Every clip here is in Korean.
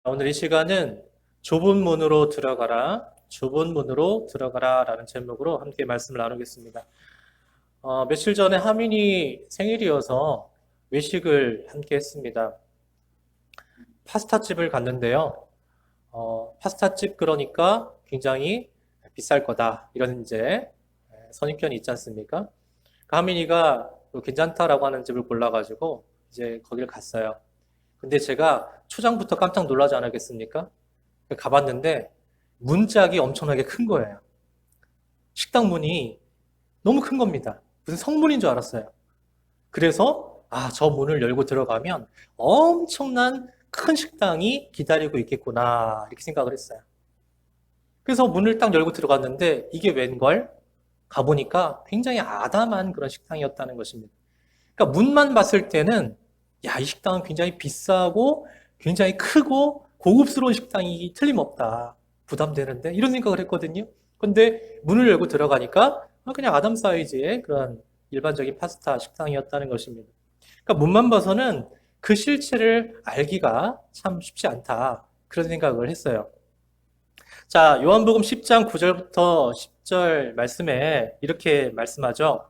오늘 이 시간은 좁은 문으로 들어가라, 좁은 문으로 들어가라 라는 제목으로 함께 말씀을 나누겠습니다. 며칠 전에 하민이 생일이어서 외식을 함께 했습니다. 파스타집을 갔는데요. 파스타집 그러니까 굉장히 비쌀 거다. 이런 이제 선입견이 있지 않습니까? 하민이가 괜찮다라고 하는 집을 골라가지고 이제 거기를 갔어요. 근데 제가 초장부터 깜짝 놀라지 않았겠습니까? 가봤는데 문짝이 엄청나게 큰 거예요. 식당 문이 너무 큰 겁니다. 무슨 성문인 줄 알았어요. 그래서 저 문을 열고 들어가면 엄청난 큰 식당이 기다리고 있겠구나 이렇게 생각을 했어요. 그래서 문을 딱 열고 들어갔는데 이게 웬걸? 가보니까 굉장히 아담한 그런 식당이었다는 것입니다. 그러니까 문만 봤을 때는 이 식당은 굉장히 비싸고 굉장히 크고 고급스러운 식당이 틀림없다. 부담되는데 이런 생각을 했거든요. 근데 문을 열고 들어가니까 그냥 아담 사이즈의 그런 일반적인 파스타 식당이었다는 것입니다. 그러니까 문만 봐서는 그 실체를 알기가 참 쉽지 않다. 그런 생각을 했어요. 자, 요한복음 10장 9절부터 10절 말씀에 이렇게 말씀하죠.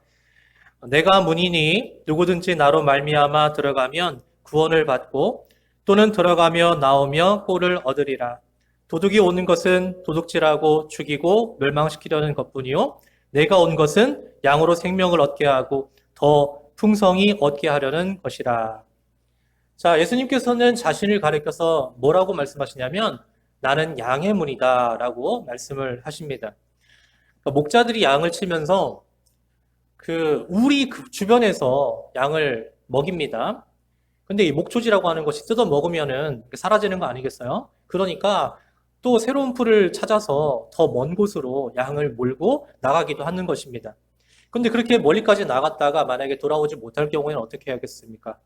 내가 문이니 누구든지 나로 말미암아 들어가면 구원을 받고 또는 들어가며 나오며 꼴을 얻으리라. 도둑이 오는 것은 도둑질하고 죽이고 멸망시키려는 것뿐이요 내가 온 것은 양으로 생명을 얻게 하고 더 풍성히 얻게 하려는 것이라. 자, 예수님께서는 자신을 가리켜서 뭐라고 말씀하시냐면 나는 양의 문이다 라고 말씀을 하십니다. 그러니까 목자들이 양을 치면서 우리 주변에서 양을 먹입니다. 근데 이 목초지라고 하는 것이 뜯어 먹으면은 사라지는 거 아니겠어요? 그러니까 또 새로운 풀을 찾아서 더 먼 곳으로 양을 몰고 나가기도 하는 것입니다. 근데 그렇게 멀리까지 나갔다가 만약에 돌아오지 못할 경우에는 어떻게 해야겠습니까?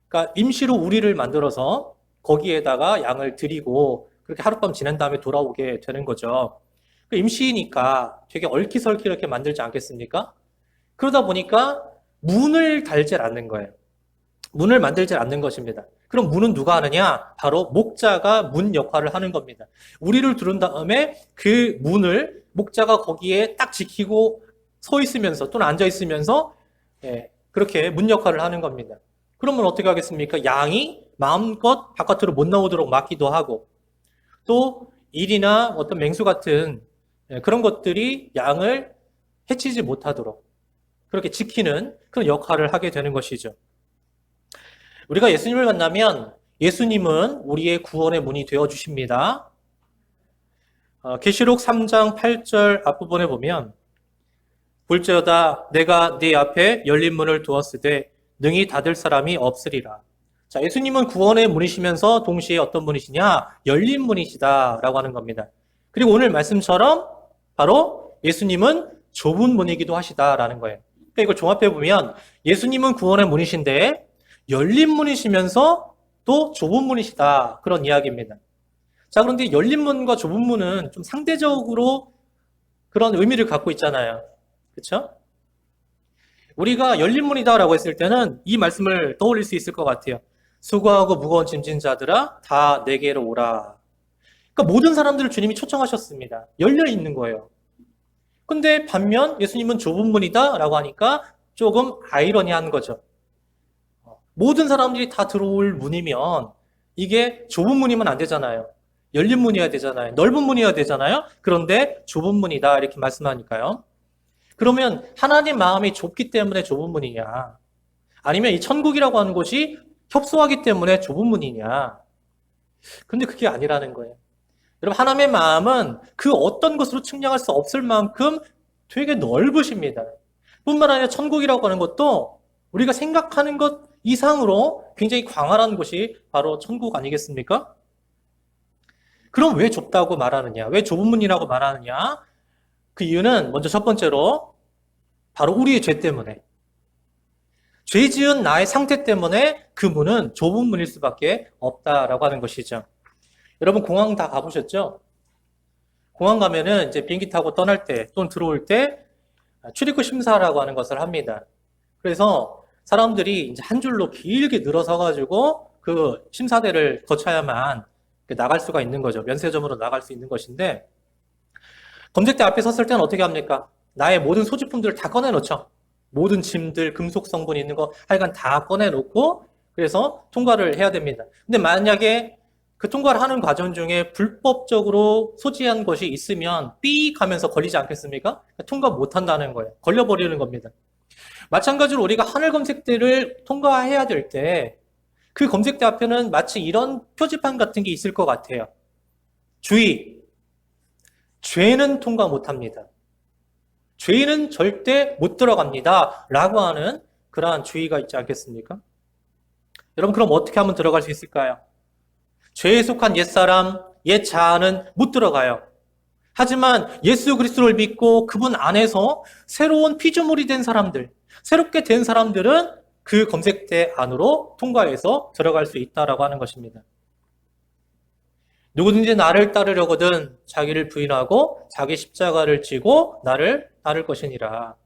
그러니까 임시로 우리를 만들어서 거기에다가 양을 들이고 그렇게 하룻밤 지낸 다음에 돌아오게 되는 거죠. 임시니까 되게 얼키설키 이렇게 만들지 않겠습니까? 그러다 보니까 문을 달지 않는 거예요. 문을 만들지 않는 것입니다. 그럼 문은 누가 하느냐? 바로 목자가 문 역할을 하는 겁니다. 우리를 두른 다음에 그 문을 목자가 거기에 딱 지키고 서 있으면서 또는 앉아 있으면서 그렇게 문 역할을 하는 겁니다. 그러면 어떻게 하겠습니까? 양이 마음껏 바깥으로 못 나오도록 막기도 하고 또 일이나 어떤 맹수 같은 그런 것들이 양을 해치지 못하도록 그렇게 지키는 그런 역할을 하게 되는 것이죠. 우리가 예수님을 만나면 예수님은 우리의 구원의 문이 되어 주십니다. 계시록 3장 8절 앞부분에 보면 볼지어다 내가 네 앞에 열린 문을 두었으되 능히 닫을 사람이 없으리라. 자, 예수님은 구원의 문이시면서 동시에 어떤 분이시냐? 열린 문이시다라고 하는 겁니다. 그리고 오늘 말씀처럼 바로 예수님은 좁은 문이기도 하시다라는 거예요. 그러니까 이걸 종합해 보면 예수님은 구원의 문이신데 열린 문이시면서 또 좁은 문이시다 그런 이야기입니다. 자, 그런데 열린 문과 좁은 문은 좀 상대적으로 그런 의미를 갖고 있잖아요. 그렇죠? 우리가 열린 문이다라고 했을 때는 이 말씀을 떠올릴 수 있을 것 같아요. 수고하고 무거운 짐진 자들아 다 내게로 오라. 그러니까 모든 사람들을 주님이 초청하셨습니다. 열려 있는 거예요. 근데 반면 예수님은 좁은 문이다라고 하니까 조금 아이러니한 거죠. 모든 사람들이 다 들어올 문이면 이게 좁은 문이면 안 되잖아요. 열린 문이어야 되잖아요. 넓은 문이어야 되잖아요. 그런데 좁은 문이다 이렇게 말씀하니까요. 그러면 하나님 마음이 좁기 때문에 좁은 문이냐? 아니면 이 천국이라고 하는 곳이 협소하기 때문에 좁은 문이냐? 근데 그게 아니라는 거예요. 여러분, 하나님의 마음은 그 어떤 것으로 측량할 수 없을 만큼 되게 넓으십니다. 뿐만 아니라 천국이라고 하는 것도 우리가 생각하는 것 이상으로 굉장히 광활한 곳이 바로 천국 아니겠습니까? 그럼 왜 좁다고 말하느냐? 왜 좁은 문이라고 말하느냐? 그 이유는 먼저 첫 번째로 바로 우리의 죄 때문에 죄 지은 나의 상태 때문에 그 문은 좁은 문일 수밖에 없다라고 하는 것이죠. 여러분 공항 다 가보셨죠? 공항 가면은 이제 비행기 타고 떠날 때 또는 들어올 때 출입국 심사라고 하는 것을 합니다. 그래서 사람들이 이제 한 줄로 길게 늘어서 가지고 그 심사대를 거쳐야만 나갈 수가 있는 거죠. 면세점으로 나갈 수 있는 것인데, 검색대 앞에 섰을 때는 어떻게 합니까? 나의 모든 소지품들을 다 꺼내놓죠. 모든 짐들, 금속 성분이 있는 거 하여간 다 꺼내놓고 그래서 통과를 해야 됩니다. 근데 만약에 그 통과를 하는 과정 중에 불법적으로 소지한 것이 있으면 삐 하면서 걸리지 않겠습니까? 통과 못 한다는 거예요. 걸려버리는 겁니다. 마찬가지로 우리가 하늘 검색대를 통과해야 될 때 그 검색대 앞에는 마치 이런 표지판 같은 게 있을 것 같아요. 주의! 죄는 통과 못 합니다. 죄는 절대 못 들어갑니다. 라고 하는 그러한 주의가 있지 않겠습니까? 여러분, 그럼 어떻게 하면 들어갈 수 있을까요? 죄에 속한 옛사람, 옛 자아는 못 들어가요. 하지만 예수 그리스도를 믿고 그분 안에서 새로운 피조물이 된 사람들, 새롭게 된 사람들은 그 검색대 안으로 통과해서 들어갈 수 있다라고 하는 것입니다. 누구든지 나를 따르려거든 자기를 부인하고 자기 십자가를 지고 나를 따를 것이니라.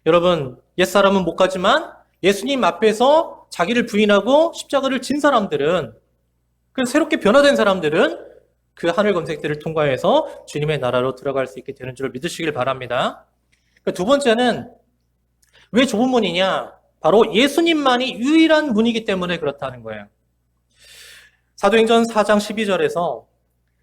여러분, 옛사람은 못 가지만 예수님 앞에서 자기를 부인하고 십자가를 진 사람들은, 그 새롭게 변화된 사람들은 그 하늘 검색대를 통과해서 주님의 나라로 들어갈 수 있게 되는 줄 믿으시길 바랍니다. 두 번째는 왜 좁은 문이냐? 바로 예수님만이 유일한 문이기 때문에 그렇다는 거예요. 사도행전 4장 12절에서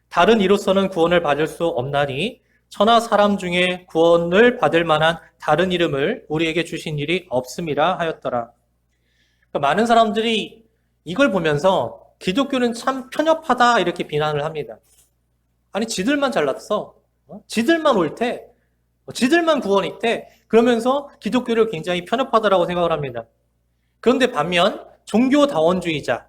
다른 이로서는 구원을 받을 수 없나니 천하 사람 중에 구원을 받을 만한 다른 이름을 우리에게 주신 일이 없음이라 하였더라. 그러니까 많은 사람들이 이걸 보면서 기독교는 참 편협하다 이렇게 비난을 합니다. 아니 지들만 잘났어. 지들만 옳대. 지들만 구원이 있대. 그러면서 기독교를 굉장히 편협하다라고 생각을 합니다. 그런데 반면 종교다원주의자,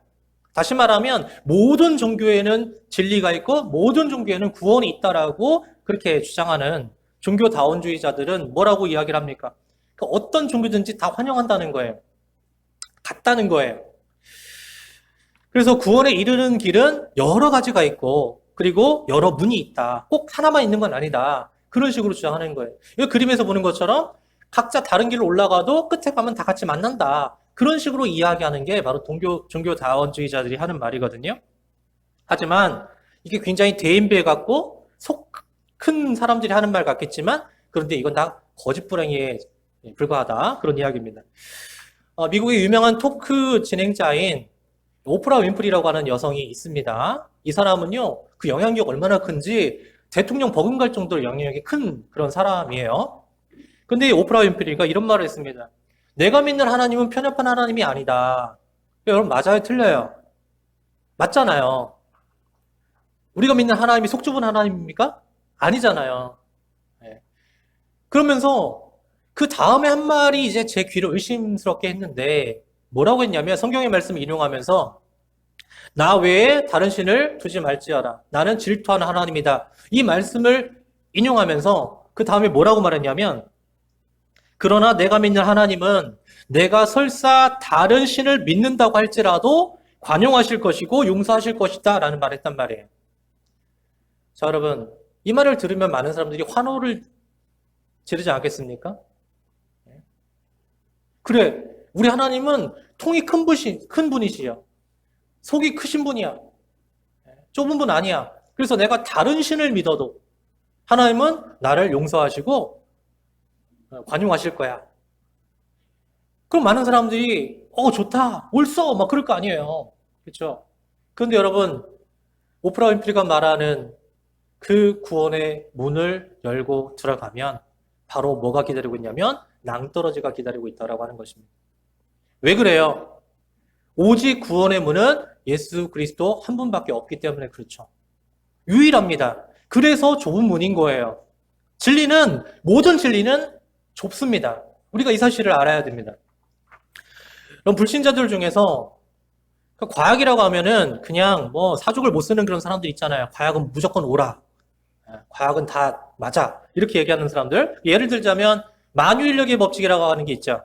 다시 말하면 모든 종교에는 진리가 있고 모든 종교에는 구원이 있다라고 그렇게 주장하는 종교다원주의자들은 뭐라고 이야기를 합니까? 어떤 종교든지 다 환영한다는 거예요. 같다는 거예요. 그래서 구원에 이르는 길은 여러 가지가 있고 그리고 여러 문이 있다. 꼭 하나만 있는 건 아니다. 그런 식으로 주장하는 거예요. 이 그림에서 보는 것처럼 각자 다른 길로 올라가도 끝에 가면 다 같이 만난다. 그런 식으로 이야기하는 게 바로 종교다원주의자들이 하는 말이거든요. 하지만 이게 굉장히 대인배 같고 속 큰 사람들이 하는 말 같겠지만 그런데 이건 다 거짓부렁이에 불과하다. 그런 이야기입니다. 미국의 유명한 토크 진행자인 오프라 윈프리라고 하는 여성이 있습니다. 이 사람은요, 그 영향력이 얼마나 큰지 대통령 버금갈 정도로 영향력이 큰 그런 사람이에요. 근데 이 오프라 윈프리가 이런 말을 했습니다. 내가 믿는 하나님은 편협한 하나님이 아니다. 여러분, 맞아요? 틀려요? 맞잖아요. 우리가 믿는 하나님이 속 좁은 하나님입니까? 아니잖아요. 네. 그러면서 그 다음에 한 말이 이제 제 귀를 의심스럽게 했는데 뭐라고 했냐면 성경의 말씀을 인용하면서 나 외에 다른 신을 두지 말지어라. 나는 질투하는 하나님이다. 이 말씀을 인용하면서 그 다음에 뭐라고 말했냐면 그러나 내가 믿는 하나님은 내가 설사 다른 신을 믿는다고 할지라도 관용하실 것이고 용서하실 것이다 라는 말을 했단 말이에요. 자, 여러분, 이 말을 들으면 많은 사람들이 환호를 지르지 않겠습니까? 그래, 우리 하나님은 통이 큰 분이시여. 속이 크신 분이야. 좁은 분 아니야. 그래서 내가 다른 신을 믿어도 하나님은 나를 용서하시고 관용하실 거야. 그럼 많은 사람들이 좋다, 옳소 막 그럴 거 아니에요. 그렇죠? 그런데 여러분, 오프라 윈프리가 말하는 그 구원의 문을 열고 들어가면 바로 뭐가 기다리고 있냐면 낭떠러지가 기다리고 있다라고 하는 것입니다. 왜 그래요? 오직 구원의 문은 예수 그리스도 한 분밖에 없기 때문에 그렇죠. 유일합니다. 그래서 좁은 문인 거예요. 모든 진리는 좁습니다. 우리가 이 사실을 알아야 됩니다. 그럼 불신자들 중에서 과학이라고 하면은 그냥 사족을 못 쓰는 그런 사람들 있잖아요. 과학은 무조건 옳아. 과학은 다 맞아. 이렇게 얘기하는 사람들. 예를 들자면 만유인력의 법칙이라고 하는 게 있죠.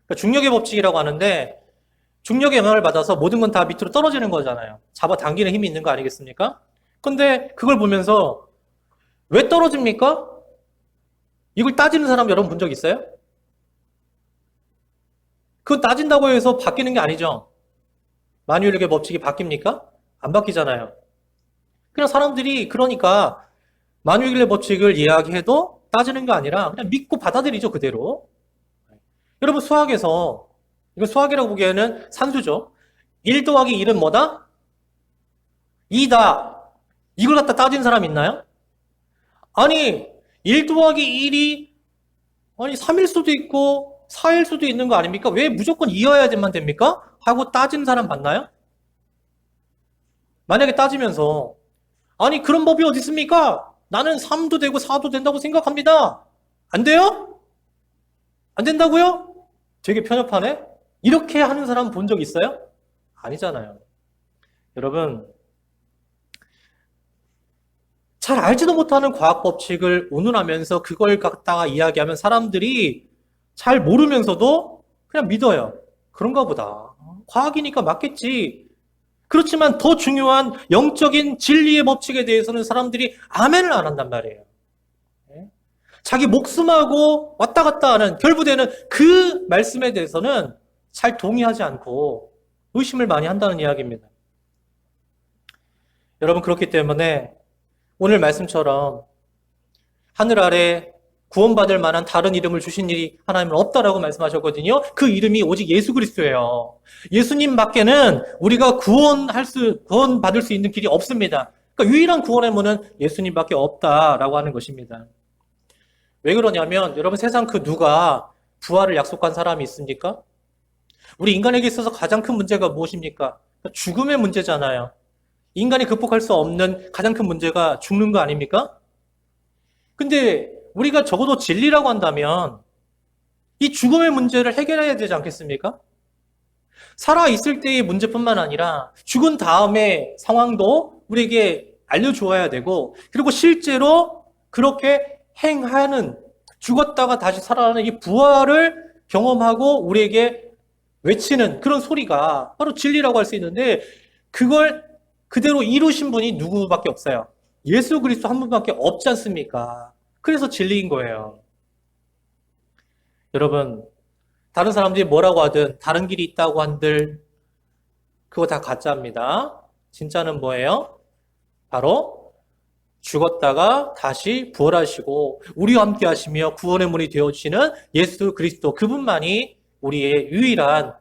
그러니까 중력의 법칙이라고 하는데 중력의 영향을 받아서 모든 건 다 밑으로 떨어지는 거잖아요. 잡아당기는 힘이 있는 거 아니겠습니까? 근데 그걸 보면서 왜 떨어집니까? 이걸 따지는 사람 여러분 본 적 있어요? 그건 따진다고 해서 바뀌는 게 아니죠. 만유인력의 법칙이 바뀝니까? 안 바뀌잖아요. 그냥 사람들이 그러니까 만유인의 법칙을 이야기해도 따지는 게 아니라 그냥 믿고 받아들이죠, 그대로. 여러분 수학에서 이거 수학이라고 보기에는 산수죠. 1 더하기 1은 뭐다? 2다. 이걸 갖다 따진 사람 있나요? 아니 1 더하기 1이 아니 3일 수도 있고 4일 수도 있는 거 아닙니까? 왜 무조건 2여야만 됩니까? 하고 따진 사람 봤나요? 만약에 따지면서 아니 그런 법이 어디 있습니까? 나는 3도 되고 4도 된다고 생각합니다. 안 돼요? 안 된다고요? 되게 편협하네? 이렇게 하는 사람 본 적 있어요? 아니잖아요. 여러분 잘 알지도 못하는 과학 법칙을 운운하면서 그걸 갖다가 이야기하면 사람들이 잘 모르면서도 그냥 믿어요. 그런가 보다. 과학이니까 맞겠지. 그렇지만 더 중요한 영적인 진리의 법칙에 대해서는 사람들이 아멘을 안 한단 말이에요. 자기 목숨하고 왔다 갔다 하는 결부되는 그 말씀에 대해서는 잘 동의하지 않고 의심을 많이 한다는 이야기입니다. 여러분 그렇기 때문에 오늘 말씀처럼 하늘 아래 구원받을 만한 다른 이름을 주신 일이 하나님은 없다라고 말씀하셨거든요. 그 이름이 오직 예수 그리스도예요. 예수님 밖에는 우리가 구원받을 수 있는 길이 없습니다. 그러니까 유일한 구원의 문은 예수님밖에 없다라고 하는 것입니다. 왜 그러냐면 여러분 세상 그 누가 부활을 약속한 사람이 있습니까? 우리 인간에게 있어서 가장 큰 문제가 무엇입니까? 죽음의 문제잖아요. 인간이 극복할 수 없는 가장 큰 문제가 죽는 거 아닙니까? 근데 우리가 적어도 진리라고 한다면 이 죽음의 문제를 해결해야 되지 않겠습니까? 살아있을 때의 문제뿐만 아니라 죽은 다음의 상황도 우리에게 알려주어야 되고 그리고 실제로 그렇게 행하는 죽었다가 다시 살아나는 이 부활을 경험하고 우리에게 외치는 그런 소리가 바로 진리라고 할 수 있는데 그걸 그대로 이루신 분이 누구밖에 없어요. 예수 그리스도 한 분밖에 없지 않습니까? 그래서 진리인 거예요. 여러분 다른 사람들이 뭐라고 하든 다른 길이 있다고 한들 그거 다 가짜입니다. 진짜는 뭐예요? 바로 죽었다가 다시 부활하시고 우리와 함께 하시며 구원의 문이 되어주시는 예수 그리스도 그분만이 우리의 유일한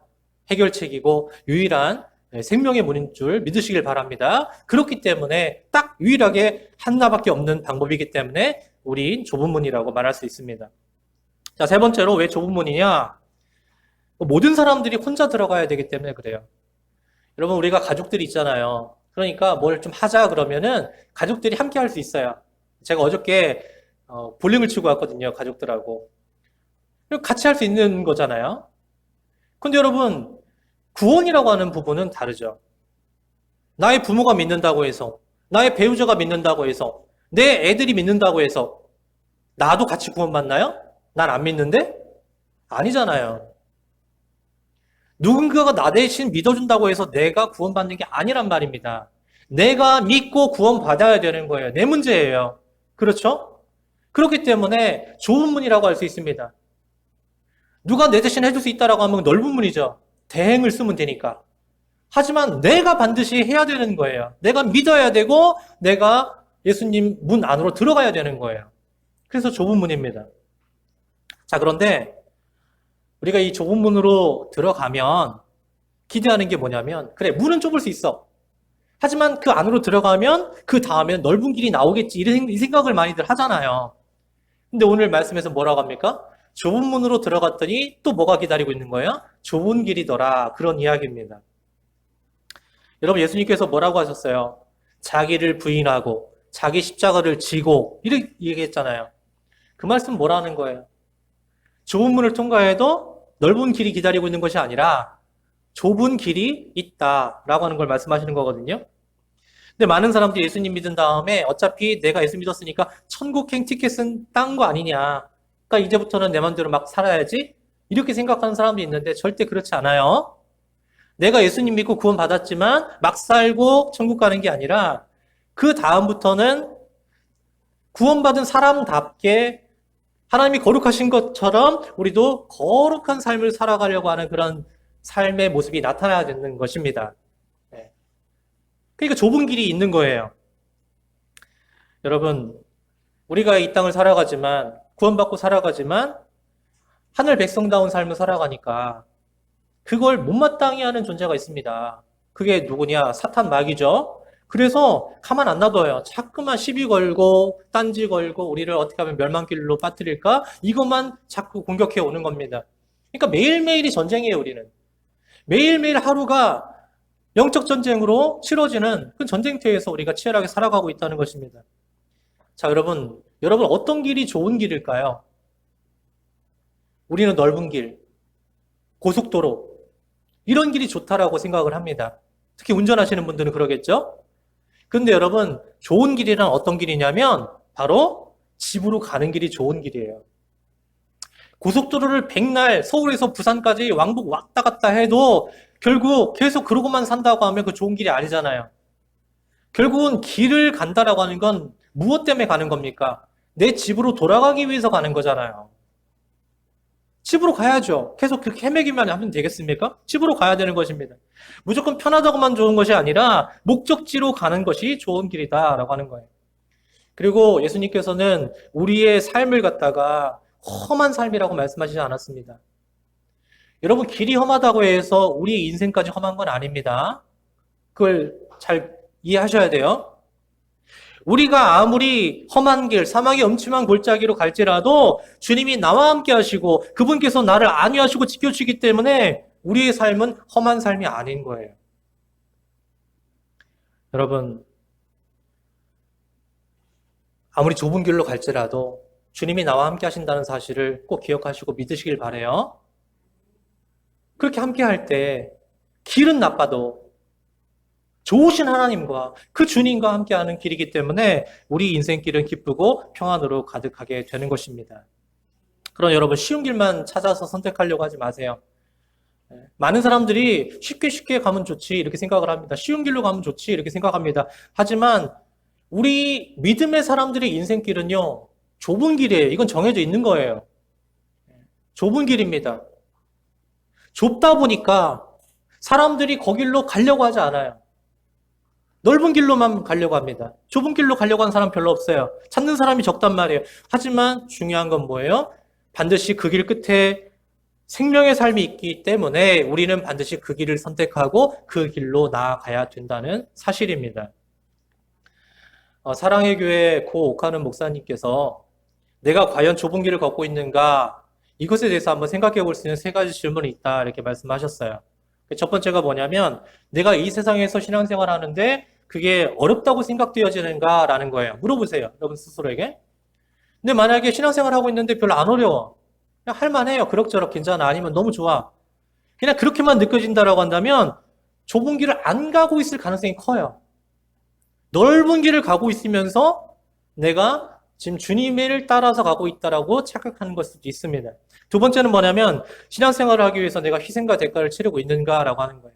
해결책이고 유일한 생명의 문인 줄 믿으시길 바랍니다. 그렇기 때문에 딱 유일하게 하나밖에 없는 방법이기 때문에 우린 좁은 문이라고 말할 수 있습니다. 자, 세 번째로 왜 좁은 문이냐? 모든 사람들이 혼자 들어가야 되기 때문에 그래요. 여러분 우리가 가족들이 있잖아요. 그러니까 뭘 좀 하자 그러면은 가족들이 함께 할 수 있어요. 제가 어저께 볼링을 치고 왔거든요. 가족들하고. 같이 할 수 있는 거잖아요. 근데 여러분 구원이라고 하는 부분은 다르죠. 나의 부모가 믿는다고 해서 나의 배우자가 믿는다고 해서 내 애들이 믿는다고 해서 나도 같이 구원받나요? 난 안 믿는데? 아니잖아요. 누군가가 나 대신 믿어준다고 해서 내가 구원받는 게 아니란 말입니다. 내가 믿고 구원받아야 되는 거예요. 내 문제예요. 그렇죠? 그렇기 때문에 좁은 문이라고 할 수 있습니다. 누가 내 대신 해줄 수 있다라고 하면 넓은 문이죠. 대행을 쓰면 되니까. 하지만 내가 반드시 해야 되는 거예요. 내가 믿어야 되고 내가 예수님 문 안으로 들어가야 되는 거예요. 그래서 좁은 문입니다. 자, 그런데 우리가 이 좁은 문으로 들어가면 기대하는 게 뭐냐면 그래, 문은 좁을 수 있어. 하지만 그 안으로 들어가면 그 다음엔 넓은 길이 나오겠지 이 생각을 많이들 하잖아요. 근데 오늘 말씀에서 뭐라고 합니까? 좁은 문으로 들어갔더니 또 뭐가 기다리고 있는 거예요? 좁은 길이더라. 그런 이야기입니다. 여러분 예수님께서 뭐라고 하셨어요? 자기를 부인하고 자기 십자가를 지고 이렇게 얘기했잖아요. 그 말씀 뭐라는 거예요? 좁은 문을 통과해도 넓은 길이 기다리고 있는 것이 아니라 좁은 길이 있다라고 하는 걸 말씀하시는 거거든요. 근데 많은 사람들이 예수님 믿은 다음에 어차피 내가 예수 믿었으니까 천국행 티켓은 딴 거 아니냐. 그러니까 이제부터는 내 마음대로 막 살아야지. 이렇게 생각하는 사람도 있는데 절대 그렇지 않아요. 내가 예수님 믿고 구원 받았지만 막 살고 천국 가는 게 아니라 그 다음부터는 구원받은 사람답게 하나님이 거룩하신 것처럼 우리도 거룩한 삶을 살아가려고 하는 그런 삶의 모습이 나타나야 되는 것입니다. 그러니까 좁은 길이 있는 거예요. 여러분, 우리가 이 땅을 살아가지만, 구원받고 살아가지만, 하늘 백성다운 삶을 살아가니까, 그걸 못마땅히 하는 존재가 있습니다. 그게 누구냐? 사탄 마귀죠. 그래서 가만 안 놔둬요. 자꾸만 시비 걸고 딴지 걸고 우리를 어떻게 하면 멸망길로 빠뜨릴까? 이것만 자꾸 공격해 오는 겁니다. 그러니까 매일매일이 전쟁이에요, 우리는. 매일매일 하루가 영적 전쟁으로 치러지는 그 전쟁터에서 우리가 치열하게 살아가고 있다는 것입니다. 자, 여러분 어떤 길이 좋은 길일까요? 우리는 넓은 길, 고속도로, 이런 길이 좋다라고 생각을 합니다. 특히 운전하시는 분들은 그러겠죠? 근데 여러분, 좋은 길이란 어떤 길이냐면 바로 집으로 가는 길이 좋은 길이에요. 고속도로를 백날 서울에서 부산까지 왕복 왔다 갔다 해도 결국 계속 그러고만 산다고 하면 그 좋은 길이 아니잖아요. 결국은 길을 간다라고 하는 건 무엇 때문에 가는 겁니까? 내 집으로 돌아가기 위해서 가는 거잖아요. 집으로 가야죠. 계속 그렇게 헤매기만 하면 되겠습니까? 집으로 가야 되는 것입니다. 무조건 편하다고만 좋은 것이 아니라 목적지로 가는 것이 좋은 길이다라고 하는 거예요. 그리고 예수님께서는 우리의 삶을 갖다가 험한 삶이라고 말씀하시지 않았습니다. 여러분, 길이 험하다고 해서 우리 인생까지 험한 건 아닙니다. 그걸 잘 이해하셔야 돼요. 우리가 아무리 험한 길, 사망의 음침한 골짜기로 갈지라도 주님이 나와 함께 하시고 그분께서 나를 안위하시고 지켜주시기 때문에 우리의 삶은 험한 삶이 아닌 거예요. 여러분, 아무리 좁은 길로 갈지라도 주님이 나와 함께 하신다는 사실을 꼭 기억하시고 믿으시길 바라요. 그렇게 함께 할 때 길은 나빠도 좋으신 하나님과 그 주님과 함께하는 길이기 때문에 우리 인생길은 기쁘고 평안으로 가득하게 되는 것입니다. 그럼 여러분, 쉬운 길만 찾아서 선택하려고 하지 마세요. 많은 사람들이 쉽게 가면 좋지 이렇게 생각을 합니다. 쉬운 길로 가면 좋지 이렇게 생각합니다. 하지만 우리 믿음의 사람들의 인생길은요, 좁은 길이에요. 이건 정해져 있는 거예요. 좁은 길입니다. 좁다 보니까 사람들이 거길로 가려고 하지 않아요. 넓은 길로만 가려고 합니다. 좁은 길로 가려고 하는 사람 별로 없어요. 찾는 사람이 적단 말이에요. 하지만 중요한 건 뭐예요? 반드시 그 길 끝에 생명의 삶이 있기 때문에 우리는 반드시 그 길을 선택하고 그 길로 나아가야 된다는 사실입니다. 사랑의 교회 고 옥하는 목사님께서 내가 과연 좁은 길을 걷고 있는가, 이것에 대해서 한번 생각해 볼 수 있는 세 가지 질문이 있다 이렇게 말씀하셨어요. 첫 번째가 뭐냐면 내가 이 세상에서 신앙생활 하는데 그게 어렵다고 생각되어지는가 라는 거예요. 물어보세요, 여러분 스스로에게. 근데 만약에 신앙생활 하고 있는데 별로 안 어려워, 그냥 할만해요, 그럭저럭 괜찮아, 아니면 너무 좋아, 그냥 그렇게만 느껴진다라고 한다면 좁은 길을 안 가고 있을 가능성이 커요. 넓은 길을 가고 있으면서 내가 지금 주님을 따라서 가고 있다라고 착각하는 걸 수도 있습니다. 두 번째는 뭐냐면 신앙생활을 하기 위해서 내가 희생과 대가를 치르고 있는가라고 하는 거예요.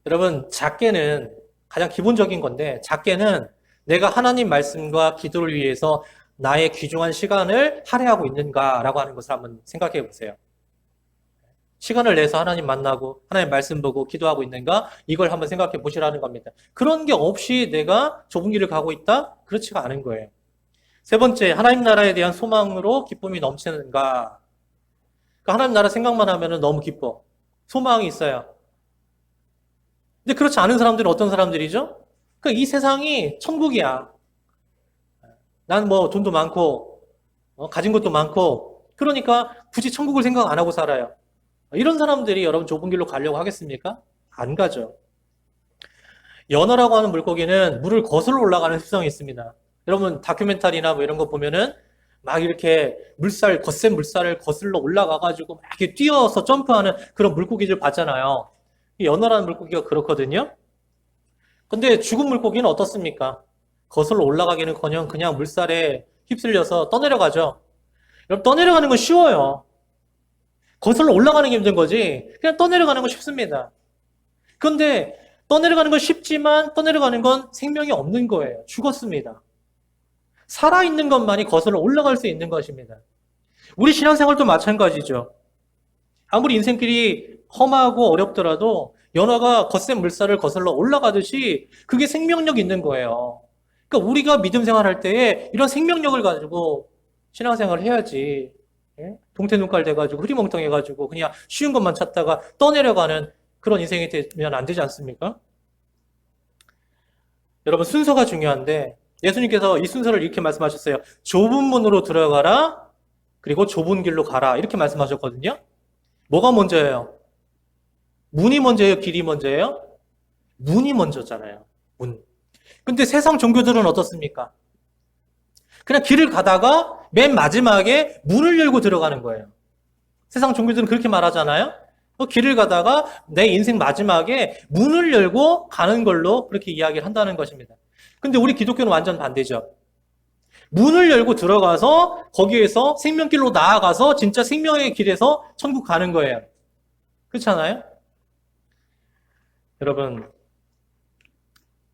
여러분, 작게는 가장 기본적인 건데, 작게는 내가 하나님 말씀과 기도를 위해서 나의 귀중한 시간을 할애하고 있는가라고 하는 것을 한번 생각해 보세요. 시간을 내서 하나님 만나고 하나님 말씀 보고 기도하고 있는가? 이걸 한번 생각해 보시라는 겁니다. 그런 게 없이 내가 좁은 길을 가고 있다? 그렇지가 않은 거예요. 세 번째, 하나님 나라에 대한 소망으로 기쁨이 넘치는가? 그러니까 하나님 나라 생각만 하면 너무 기뻐. 소망이 있어요. 근데 그렇지 않은 사람들은 어떤 사람들이죠? 그러니까 이 세상이 천국이야. 난 뭐 돈도 많고 가진 것도 많고 그러니까 굳이 천국을 생각 안 하고 살아요. 이런 사람들이 여러분 좁은 길로 가려고 하겠습니까? 안 가죠. 연어라고 하는 물고기는 물을 거슬러 올라가는 습성이 있습니다. 여러분 다큐멘터리나 뭐 이런 거 보면은 막 이렇게 거센 물살을 거슬러 올라가가지고 막 이렇게 뛰어서 점프하는 그런 물고기들 봤잖아요. 연어라는 물고기가 그렇거든요. 근데 죽은 물고기는 어떻습니까? 거슬러 올라가기는커녕 그냥 물살에 휩쓸려서 떠내려가죠. 여러분, 떠내려가는 건 쉬워요. 거슬러 올라가는 게 힘든 거지 그냥 떠내려가는 건 쉽습니다. 그런데 떠내려가는 건 쉽지만 떠내려가는 건 생명이 없는 거예요. 죽었습니다. 살아있는 것만이 거슬러 올라갈 수 있는 것입니다. 우리 신앙생활도 마찬가지죠. 아무리 인생길이 험하고 어렵더라도 연화가 거센 물살을 거슬러 올라가듯이 그게 생명력이 있는 거예요. 그러니까 우리가 믿음 생활할 때에 이런 생명력을 가지고 신앙생활을 해야지. 예? 동태 눈깔 돼가지고 흐리멍텅해가지고 그냥 쉬운 것만 찾다가 떠내려가는 그런 인생이 되면 안 되지 않습니까? 여러분 순서가 중요한데 예수님께서 이 순서를 이렇게 말씀하셨어요. 좁은 문으로 들어가라. 그리고 좁은 길로 가라. 이렇게 말씀하셨거든요. 뭐가 먼저예요? 문이 먼저예요? 길이 먼저예요? 문이 먼저잖아요. 문. 근데 세상 종교들은 어떻습니까? 그냥 길을 가다가 맨 마지막에 문을 열고 들어가는 거예요. 세상 종교들은 그렇게 말하잖아요. 길을 가다가 내 인생 마지막에 문을 열고 가는 걸로 그렇게 이야기를 한다는 것입니다. 근데 우리 기독교는 완전 반대죠. 문을 열고 들어가서 거기에서 생명길로 나아가서 진짜 생명의 길에서 천국 가는 거예요. 그렇잖아요? 여러분,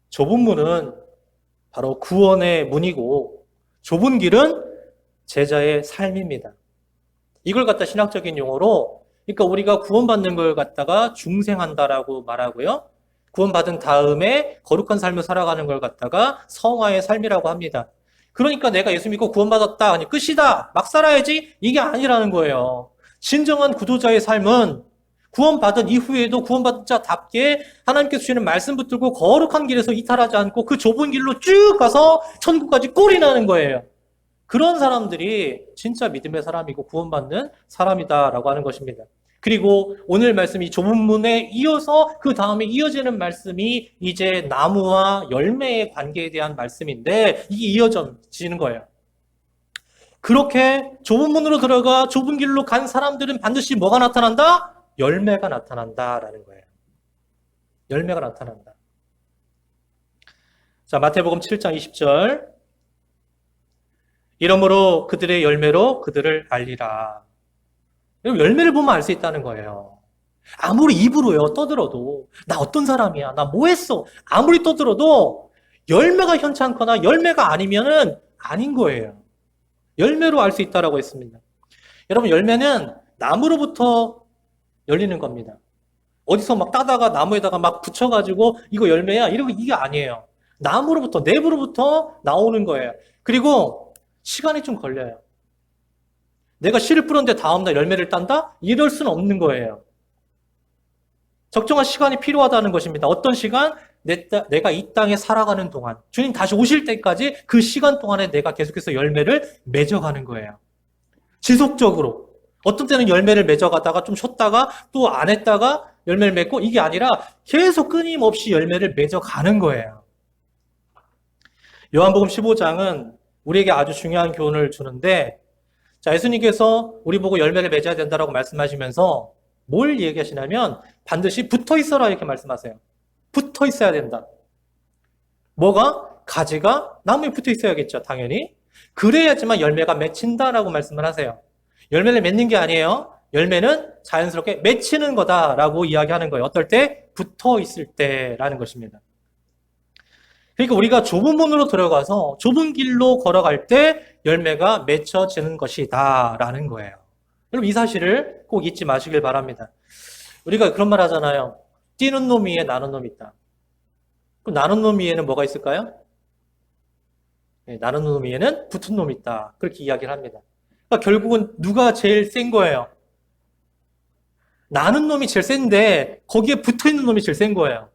좁은 문은 바로 구원의 문이고 좁은 길은 제자의 삶입니다. 이걸 갖다 신학적인 용어로 그러니까 우리가 구원받는 걸 갖다가 중생한다라고 말하고요. 구원받은 다음에 거룩한 삶을 살아가는 걸 갖다가 성화의 삶이라고 합니다. 그러니까 내가 예수 믿고 구원받았다. 아니 끝이다. 막 살아야지. 이게 아니라는 거예요. 진정한 구도자의 삶은 구원받은 이후에도 구원받은 자답게 하나님께서 주시는 말씀 붙들고 거룩한 길에서 이탈하지 않고 그 좁은 길로 쭉 가서 천국까지 꼴이 나는 거예요. 그런 사람들이 진짜 믿음의 사람이고 구원받는 사람이다라고 하는 것입니다. 그리고 오늘 말씀이 좁은 문에 이어서 그 다음에 이어지는 말씀이 이제 나무와 열매의 관계에 대한 말씀인데 이게 이어지는 거예요. 그렇게 좁은 문으로 들어가 좁은 길로 간 사람들은 반드시 뭐가 나타난다? 열매가 나타난다라는 거예요. 열매가 나타난다. 자, 마태복음 7장 20절. 이러므로 그들의 열매로 그들을 알리라. 열매를 보면 알 수 있다는 거예요. 아무리 입으로요 떠들어도 나 어떤 사람이야, 나 뭐 했어, 아무리 떠들어도 열매가 현찮거나 열매가 아니면은 아닌 거예요. 열매로 알 수 있다라고 했습니다. 여러분 열매는 나무로부터 열리는 겁니다. 어디서 막 따다가 나무에다가 막 붙여가지고 이거 열매야 이러고 이게 아니에요. 나무로부터 내부로부터 나오는 거예요. 그리고 시간이 좀 걸려요. 내가 씨를 뿌렸는데 다음날 열매를 딴다? 이럴 수는 없는 거예요. 적정한 시간이 필요하다는 것입니다. 어떤 시간? 내가 이 땅에 살아가는 동안, 주님 다시 오실 때까지 그 시간 동안에 내가 계속해서 열매를 맺어가는 거예요. 지속적으로. 어떤 때는 열매를 맺어가다가 좀 쉬었다가 또 안 했다가 열매를 맺고 이게 아니라 계속 끊임없이 열매를 맺어가는 거예요. 요한복음 15장은 우리에게 아주 중요한 교훈을 주는데 자, 예수님께서 우리 보고 열매를 맺어야 된다라고 말씀하시면서 뭘 얘기하시냐면 반드시 붙어 있어라 이렇게 말씀하세요. 붙어 있어야 된다. 뭐가? 가지가 나무에 붙어 있어야겠죠, 당연히. 그래야지만 열매가 맺힌다라고 말씀을 하세요. 열매를 맺는 게 아니에요. 열매는 자연스럽게 맺히는 거다라고 이야기하는 거예요. 어떨 때? 붙어 있을 때라는 것입니다. 그러니까 우리가 좁은 문으로 들어가서 좁은 길로 걸어갈 때 열매가 맺혀지는 것이다 라는 거예요. 여러분 이 사실을 꼭 잊지 마시길 바랍니다. 우리가 그런 말 하잖아요. 뛰는 놈 위에 나는 놈이 있다. 그럼 나는 놈 위에는 뭐가 있을까요? 네, 나는 놈 위에는 붙은 놈이 있다. 그렇게 이야기를 합니다. 그러니까 결국은 누가 제일 센 거예요? 나는 놈이 제일 센데 거기에 붙어있는 놈이 제일 센 거예요.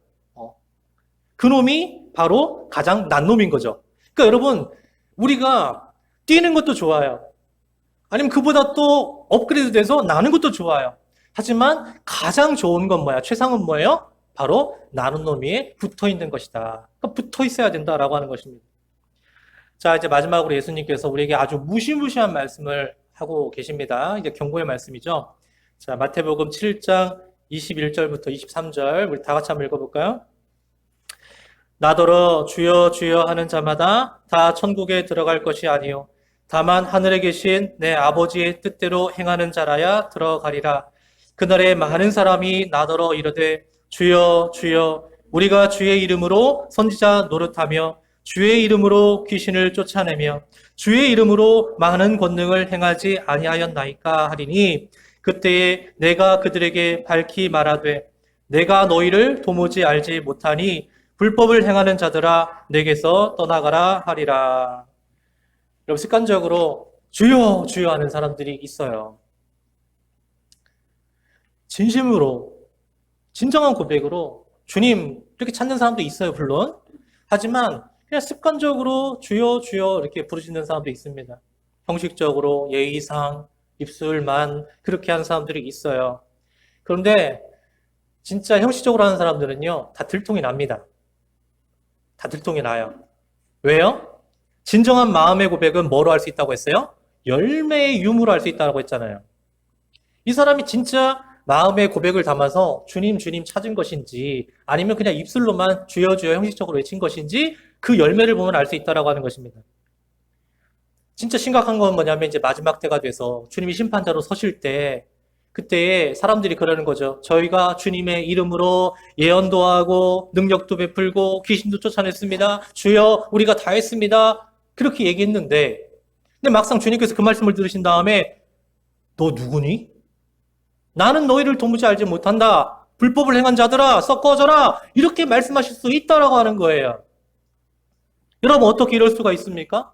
그 놈이 바로 가장 난 놈인 거죠. 그러니까 여러분 우리가 뛰는 것도 좋아요. 아니면 그보다 또 업그레이드 돼서 나는 것도 좋아요. 하지만 가장 좋은 건 뭐야? 최상은 뭐예요? 바로 나는 놈이 붙어있는 것이다. 그러니까 붙어 있어야 된다라고 하는 것입니다. 자, 이제 마지막으로 예수님께서 우리에게 아주 무시무시한 말씀을 하고 계십니다. 이제 경고의 말씀이죠. 자, 마태복음 7장 21절부터 23절 우리 다 같이 한번 읽어볼까요? 나더러 주여 주여 하는 자마다 다 천국에 들어갈 것이 아니요 다만 하늘에 계신 내 아버지의 뜻대로 행하는 자라야 들어가리라. 그날에 많은 사람이 나더러 이르되 주여 주여 우리가 주의 이름으로 선지자 노릇하며 주의 이름으로 귀신을 쫓아내며 주의 이름으로 많은 권능을 행하지 아니하였나이까 하리니 그때에 내가 그들에게 밝히 말하되 내가 너희를 도무지 알지 못하니 불법을 행하는 자들아 내게서 떠나가라 하리라. 여러분 습관적으로 주여 주여 하는 사람들이 있어요. 진심으로 진정한 고백으로 주님 이렇게 찾는 사람도 있어요 물론. 하지만 그냥 습관적으로 주여 주여 이렇게 부르짖는 사람도 있습니다. 형식적으로 예의상 입술만 그렇게 하는 사람들이 있어요. 그런데 진짜 형식적으로 하는 사람들은요 다 들통이 납니다. 다 들통이 나요. 왜요? 진정한 마음의 고백은 뭐로 할 수 있다고 했어요? 열매의 유무로 할 수 있다고 했잖아요. 이 사람이 진짜 마음의 고백을 담아서 주님 주님 찾은 것인지 아니면 그냥 입술로만 주여 주여 형식적으로 외친 것인지 그 열매를 보면 알 수 있다라고 하는 것입니다. 진짜 심각한 건 뭐냐면 이제 마지막 때가 돼서 주님이 심판자로 서실 때 그때 사람들이 그러는 거죠. 저희가 주님의 이름으로 예언도 하고 능력도 베풀고 귀신도 쫓아냈습니다. 주여 우리가 다 했습니다. 그렇게 얘기했는데 근데 막상 주님께서 그 말씀을 들으신 다음에 너 누구니? 나는 너희를 도무지 알지 못한다. 불법을 행한 자들아 썩 꺼져라. 이렇게 말씀하실 수 있다라고 하는 거예요. 여러분 어떻게 이럴 수가 있습니까?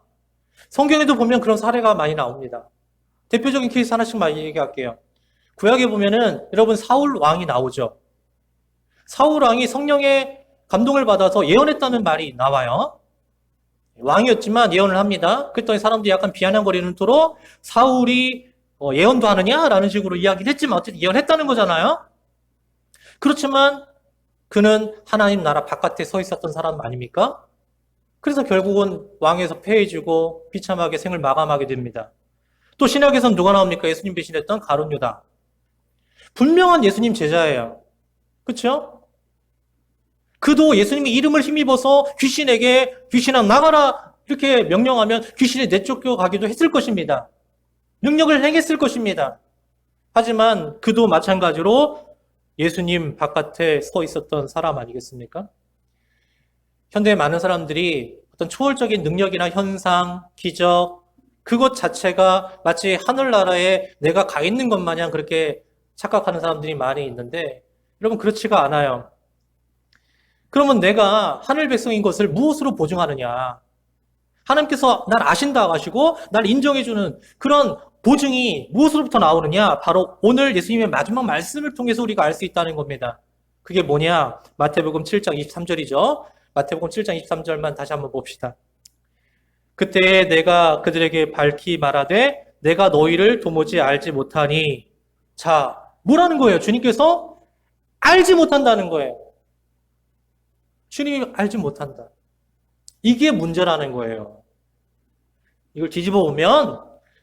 성경에도 보면 그런 사례가 많이 나옵니다. 대표적인 케이스 하나씩 많이 얘기할게요. 구약에 보면은 여러분 사울 왕이 나오죠. 사울 왕이 성령의 감동을 받아서 예언했다는 말이 나와요. 왕이었지만 예언을 합니다. 그랬더니 사람들이 약간 비아냥거리는 토로 사울이 예언도 하느냐라는 식으로 이야기를 했지만 어쨌든 예언했다는 거잖아요. 그렇지만 그는 하나님 나라 바깥에 서 있었던 사람 아닙니까? 그래서 결국은 왕에서 패해지고 비참하게 생을 마감하게 됩니다. 또 신약에선 누가 나옵니까? 예수님 배신했던 가룟 유다. 분명한 예수님 제자예요. 그렇죠? 그도 예수님이 이름을 힘입어서 귀신에게 귀신아 나가라 이렇게 명령하면 귀신이 내쫓겨 가기도 했을 것입니다. 능력을 행했을 것입니다. 하지만 그도 마찬가지로 예수님 바깥에 서 있었던 사람 아니겠습니까? 현대의 많은 사람들이 어떤 초월적인 능력이나 현상, 기적, 그것 자체가 마치 하늘나라에 내가 가 있는 것 마냥 그렇게 착각하는 사람들이 많이 있는데 여러분 그렇지가 않아요. 그러면 내가 하늘 백성인 것을 무엇으로 보증하느냐? 하나님께서 날 아신다 하시고 날 인정해주는 그런 보증이 무엇으로부터 나오느냐? 바로 오늘 예수님의 마지막 말씀을 통해서 우리가 알 수 있다는 겁니다. 그게 뭐냐? 마태복음 7장 23절이죠. 마태복음 7장 23절만 다시 한번 봅시다. 그때 내가 그들에게 밝히 말하되 내가 너희를 도무지 알지 못하니. 자, 뭐라는 거예요? 주님께서 알지 못한다는 거예요. 주님이 알지 못한다. 이게 문제라는 거예요. 이걸 뒤집어 보면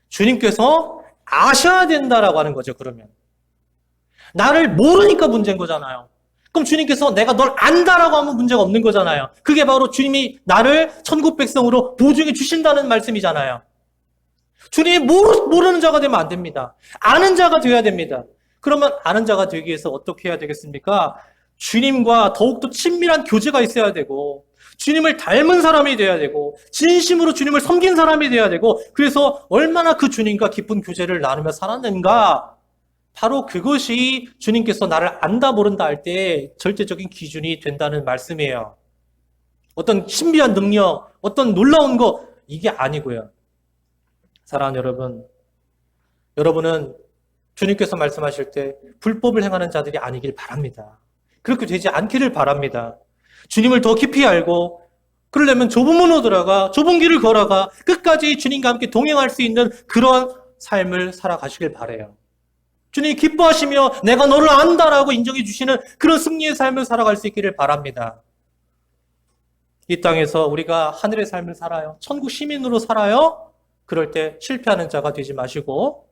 주님께서 아셔야 된다라고 하는 거죠. 그러면 나를 모르니까 문제인 거잖아요. 그럼 주님께서 내가 널 안다라고 하면 문제가 없는 거잖아요. 그게 바로 주님이 나를 천국 백성으로 보증해 주신다는 말씀이잖아요. 주님이 모르는 자가 되면 안 됩니다. 아는 자가 되어야 됩니다. 그러면 아는 자가 되기 위해서 어떻게 해야 되겠습니까? 주님과 더욱더 친밀한 교제가 있어야 되고 주님을 닮은 사람이 되어야 되고 진심으로 주님을 섬긴 사람이 되어야 되고 그래서 얼마나 그 주님과 깊은 교제를 나누며 살았는가, 바로 그것이 주님께서 나를 안다 모른다 할 때 절대적인 기준이 된다는 말씀이에요. 어떤 신비한 능력, 어떤 놀라운 거 이게 아니고요. 사랑하는 여러분, 여러분은 주님께서 말씀하실 때 불법을 행하는 자들이 아니길 바랍니다. 그렇게 되지 않기를 바랍니다. 주님을 더 깊이 알고 그러려면 좁은 문으로 들어가 좁은 길을 걸어가 끝까지 주님과 함께 동행할 수 있는 그런 삶을 살아가시길 바라요. 주님이 기뻐하시며 내가 너를 안다라고 인정해 주시는 그런 승리의 삶을 살아갈 수 있기를 바랍니다. 이 땅에서 우리가 하늘의 삶을 살아요. 천국 시민으로 살아요. 그럴 때 실패하는 자가 되지 마시고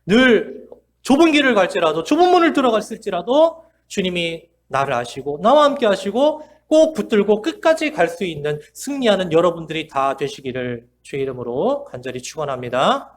늘 좁은 길을 갈지라도 좁은 문을 들어갔을지라도 주님이 나를 아시고 나와 함께 하시고 꼭 붙들고 끝까지 갈 수 있는 승리하는 여러분들이 다 되시기를 주의 이름으로 간절히 축원합니다.